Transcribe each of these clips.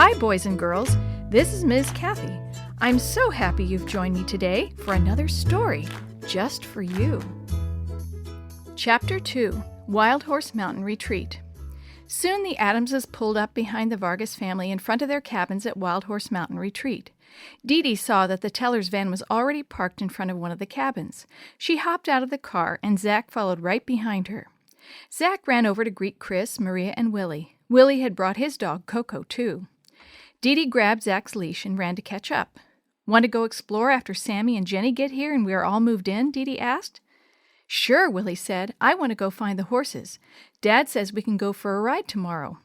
Hi, boys and girls. This is Ms. Kathy. I'm so happy you've joined me today for another story just for you. Chapter 2, Wild Horse Mountain Retreat. Soon the Adamses pulled up behind the Vargas family in front of their cabins at Wild Horse Mountain Retreat. DeeDee saw that the teller's van was already parked in front of one of the cabins. She hopped out of the car, and Zach followed right behind her. Zach ran over to greet Chris, Maria, and Willie. Willie had brought his dog, Coco, too. DeeDee grabbed Zach's leash and ran to catch up. Want to go explore after Sammy and Jenny get here and we are all moved in? DeeDee asked. Sure, Willie said. I want to go find the horses. Dad says we can go for a ride tomorrow.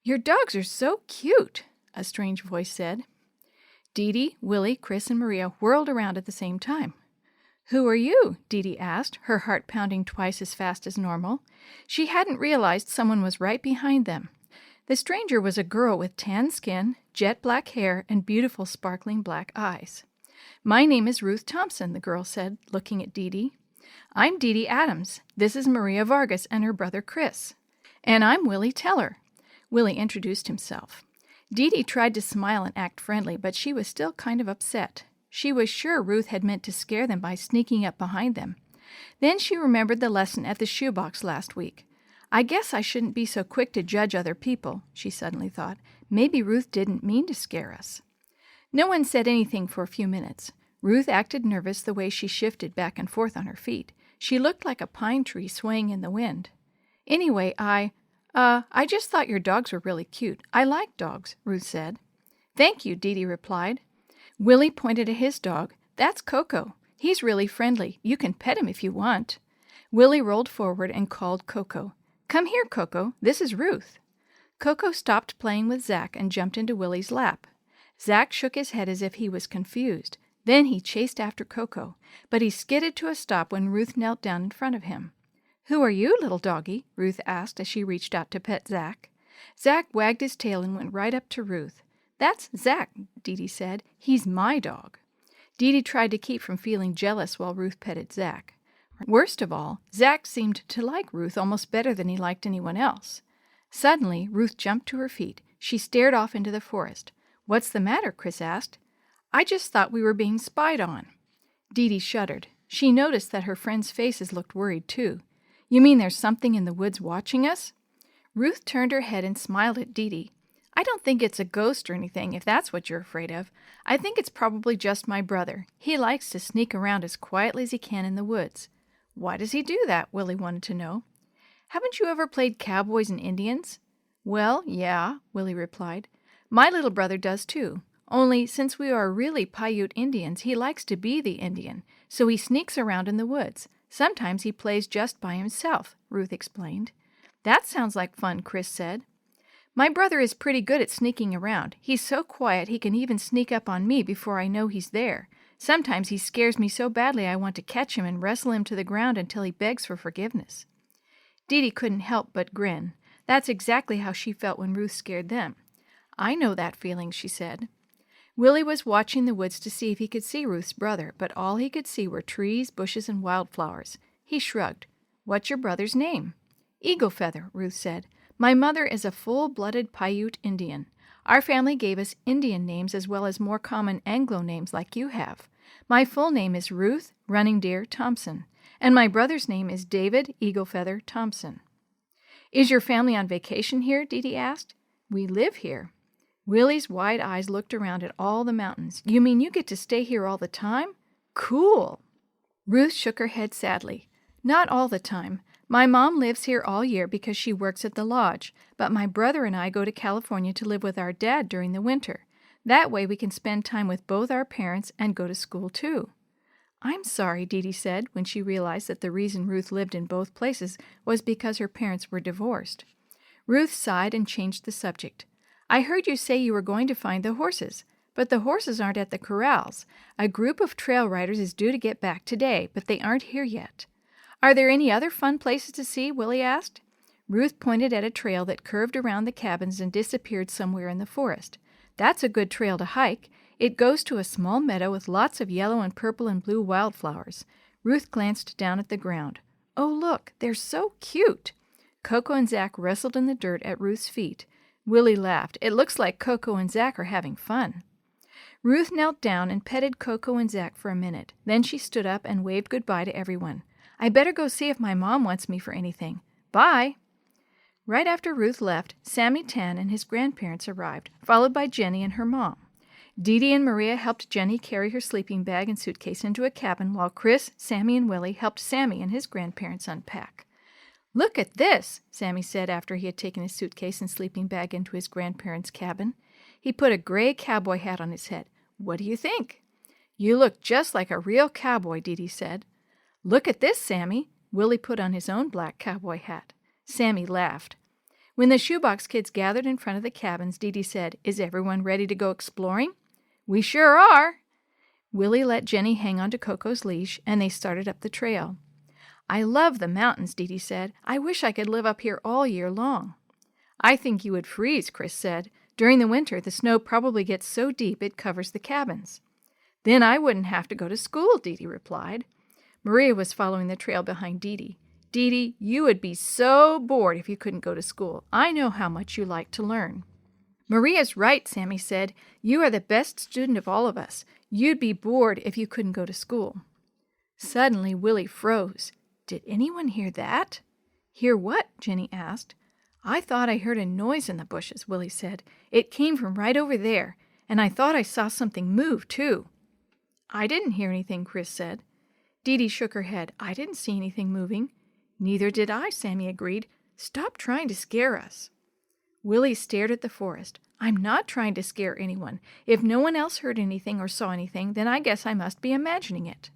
Your dogs are so cute, a strange voice said. DeeDee, Willie, Chris, and Maria whirled around at the same time. Who are you? DeeDee asked, her heart pounding twice as fast as normal. She hadn't realized someone was right behind them. The stranger was a girl with tan skin, jet black hair, and beautiful sparkling black eyes. My name is Ruth Thompson, the girl said, looking at DeeDee. I'm DeeDee Adams. This is Maria Vargas and her brother Chris. And I'm Willie Teller. Willie introduced himself. DeeDee tried to smile and act friendly, but she was still kind of upset. She was sure Ruth had meant to scare them by sneaking up behind them. Then she remembered the lesson at the Shoebox last week. I guess I shouldn't be so quick to judge other people, she suddenly thought. Maybe Ruth didn't mean to scare us. No one said anything for a few minutes. Ruth acted nervous the way she shifted back and forth on her feet. She looked like a pine tree swaying in the wind. Anyway, I just thought your dogs were really cute. I like dogs, Ruth said. Thank you, DeeDee replied. Willie pointed at his dog. That's Coco. He's really friendly. You can pet him if you want. Willie rolled forward and called Coco. Come here, Coco. This is Ruth. Coco stopped playing with Zach and jumped into Willie's lap. Zach shook his head as if he was confused. Then he chased after Coco, but he skidded to a stop when Ruth knelt down in front of him. Who are you, little doggy? Ruth asked as she reached out to pet Zach. Zach wagged his tail and went right up to Ruth. That's Zach, DeeDee said. He's my dog. DeeDee tried to keep from feeling jealous while Ruth petted Zach. Worst of all, Zach seemed to like Ruth almost better than he liked anyone else. Suddenly, Ruth jumped to her feet. She stared off into the forest. What's the matter? Chris asked. I just thought we were being spied on. DeeDee shuddered. She noticed that her friends' faces looked worried, too. You mean there's something in the woods watching us? Ruth turned her head and smiled at DeeDee. I don't think it's a ghost or anything, if that's what you're afraid of. I think it's probably just my brother. He likes to sneak around as quietly as he can in the woods. Why does he do that? Willie wanted to know. Haven't you ever played cowboys and Indians? Well, yeah, Willie replied. My little brother does too. Only, since we are really Paiute Indians, he likes to be the Indian, so he sneaks around in the woods. Sometimes he plays just by himself, Ruth explained. That sounds like fun, Chris said. My brother is pretty good at sneaking around. He's so quiet he can even sneak up on me before I know he's there. Sometimes he scares me so badly I want to catch him and wrestle him to the ground until he begs for forgiveness. DeeDee couldn't help but grin. That's exactly how she felt when Ruth scared them. I know that feeling, she said. Willie was watching the woods to see if he could see Ruth's brother, but all he could see were trees, bushes, and wildflowers. He shrugged. What's your brother's name? Eagle Feather, Ruth said. My mother is a full-blooded Paiute Indian. Our family gave us Indian names as well as more common Anglo names like you have. My full name is Ruth Running Deer Thompson, and my brother's name is David Eagle Feather Thompson. Is your family on vacation here? DeeDee asked. We live here. Willie's wide eyes looked around at all the mountains. You mean you get to stay here all the time? Cool. Ruth shook her head sadly. Not all the time. My mom lives here all year because she works at the lodge, but my brother and I go to California to live with our dad during the winter. That way we can spend time with both our parents and go to school too. I'm sorry, DeeDee said when she realized that the reason Ruth lived in both places was because her parents were divorced. Ruth sighed and changed the subject. I heard you say you were going to find the horses, but the horses aren't at the corrals. A group of trail riders is due to get back today, but they aren't here yet. Are there any other fun places to see? Willie asked. Ruth pointed at a trail that curved around the cabins and disappeared somewhere in the forest. That's a good trail to hike. It goes to a small meadow with lots of yellow and purple and blue wildflowers. Ruth glanced down at the ground. Oh, look, they're so cute. Coco and Zach wrestled in the dirt at Ruth's feet. Willie laughed. It looks like Coco and Zach are having fun. Ruth knelt down and petted Coco and Zach for a minute. Then she stood up and waved goodbye to everyone. I better go see if my mom wants me for anything. Bye! Right after Ruth left, Sammy Tan and his grandparents arrived, followed by Jenny and her mom. DeeDee and Maria helped Jenny carry her sleeping bag and suitcase into a cabin, while Chris, Sammy, and Willie helped Sammy and his grandparents unpack. Look at this, Sammy said after he had taken his suitcase and sleeping bag into his grandparents' cabin. He put a gray cowboy hat on his head. What do you think? You look just like a real cowboy, DeeDee said. Look at this, Sammy. Willie put on his own black cowboy hat. Sammy laughed. When the Shoebox kids gathered in front of the cabins, DeeDee said, Is everyone ready to go exploring? We sure are. Willie let Jenny hang onto Coco's leash, and they started up the trail. I love the mountains, DeeDee said. I wish I could live up here all year long. I think you would freeze, Chris said. During the winter, the snow probably gets so deep it covers the cabins. Then I wouldn't have to go to school, DeeDee replied. Maria was following the trail behind DeeDee. DeeDee, you would be so bored if you couldn't go to school. I know how much you like to learn. Maria's right, Sammy said. You are the best student of all of us. You'd be bored if you couldn't go to school. Suddenly, Willie froze. Did anyone hear that? Hear what? Jenny asked. I thought I heard a noise in the bushes, Willie said. It came from right over there, and I thought I saw something move, too. I didn't hear anything, Chris said. DeeDee shook her head. I didn't see anything moving. Neither did I, Sammy agreed. Stop trying to scare us. Willie stared at the forest. I'm not trying to scare anyone. If no one else heard anything or saw anything, then I guess I must be imagining it.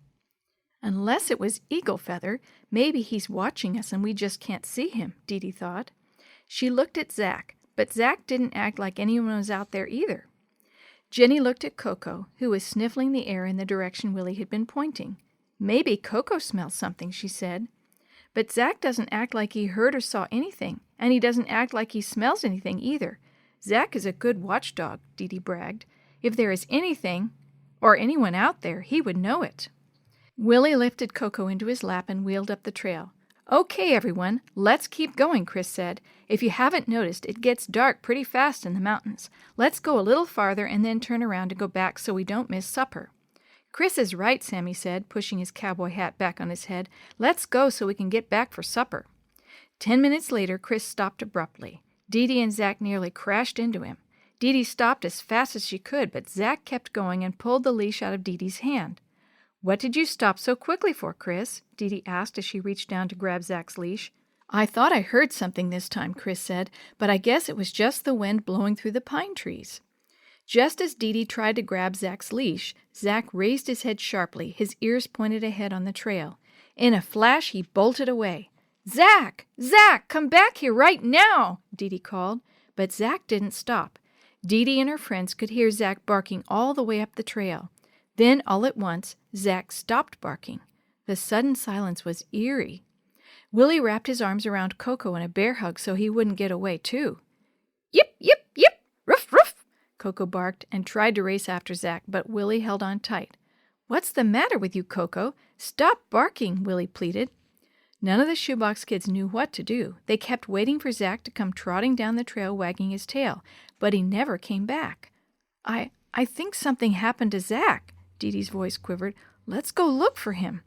Unless it was Eagle Feather, maybe he's watching us and we just can't see him, DeeDee thought. She looked at Zach, but Zach didn't act like anyone was out there either. Jenny looked at Coco, who was sniffling the air in the direction Willie had been pointing. Maybe Coco smells something, she said. But Zach doesn't act like he heard or saw anything, and he doesn't act like he smells anything either. Zach is a good watchdog, DeeDee bragged. If there is anything, or anyone out there, he would know it. Willie lifted Coco into his lap and wheeled up the trail. Okay, everyone, let's keep going, Chris said. If you haven't noticed, it gets dark pretty fast in the mountains. Let's go a little farther and then turn around and go back so we don't miss supper. Chris is right, Sammy said, pushing his cowboy hat back on his head. Let's go so we can get back for supper. 10 minutes later, Chris stopped abruptly. DeeDee and Zach nearly crashed into him. DeeDee stopped as fast as she could, but Zach kept going and pulled the leash out of DeeDee's hand. What did you stop so quickly for, Chris? DeeDee asked as she reached down to grab Zach's leash. I thought I heard something this time, Chris said, but I guess it was just the wind blowing through the pine trees. Just as DeeDee tried to grab Zach's leash, Zach raised his head sharply, his ears pointed ahead on the trail. In a flash, he bolted away. Zach! Zach! Come back here right now! DeeDee called, but Zach didn't stop. DeeDee and her friends could hear Zach barking all the way up the trail. Then, all at once, Zach stopped barking. The sudden silence was eerie. Willie wrapped his arms around Coco in a bear hug so he wouldn't get away, too. Yip, yip, yip! Ruff, ruff! Coco barked and tried to race after Zach, but Willie held on tight. What's the matter with you, Coco? Stop barking, Willie pleaded. None of the Shoebox kids knew what to do. They kept waiting for Zach to come trotting down the trail wagging his tail, but he never came back. I think something happened to Zach, DeeDee's voice quivered. Let's go look for him.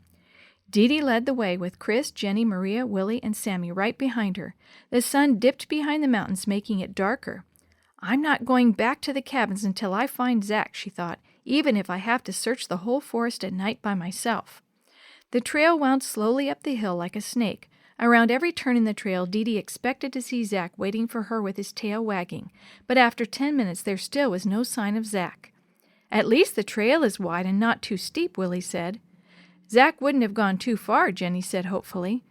DeeDee led the way with Chris, Jenny, Maria, Willie, and Sammy right behind her. The sun dipped behind the mountains, making it darker. I'm not going back to the cabins until I find Zach, she thought, even if I have to search the whole forest at night by myself. The trail wound slowly up the hill like a snake. Around every turn in the trail, DeeDee expected to see Zach waiting for her with his tail wagging, but after 10 minutes there still was no sign of Zach. At least the trail is wide and not too steep, Willie said. Zach wouldn't have gone too far, Jenny said hopefully.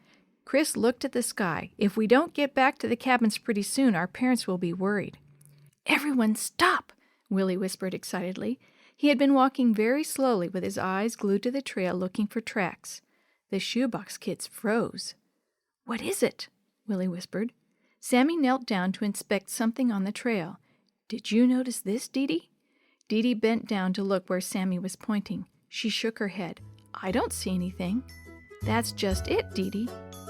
Chris looked at the sky. If we don't get back to the cabins pretty soon, our parents will be worried. Everyone stop, Willie whispered excitedly. He had been walking very slowly with his eyes glued to the trail looking for tracks. The Shoebox kids froze. What is it? Willie whispered. Sammy knelt down to inspect something on the trail. Did you notice this, DeeDee? DeeDee bent down to look where Sammy was pointing. She shook her head. I don't see anything. That's just it, DeeDee.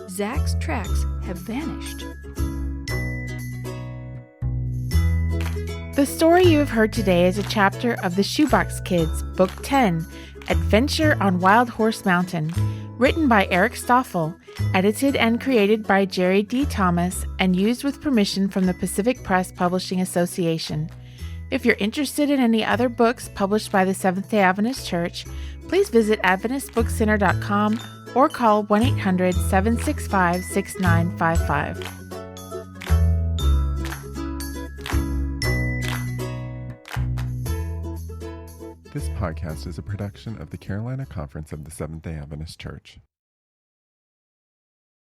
Zach's tracks have vanished. The story you have heard today is a chapter of the Shoebox Kids, Book 10, Adventure on Wild Horse Mountain, written by Eric Stoffel, edited and created by Jerry D. Thomas, and used with permission from the Pacific Press Publishing Association. If you're interested in any other books published by the Seventh-day Adventist Church, please visit AdventistBookCenter.com or call 1-800-765-6955. This podcast is a production of the Carolina Conference of the Seventh-day Adventist Church.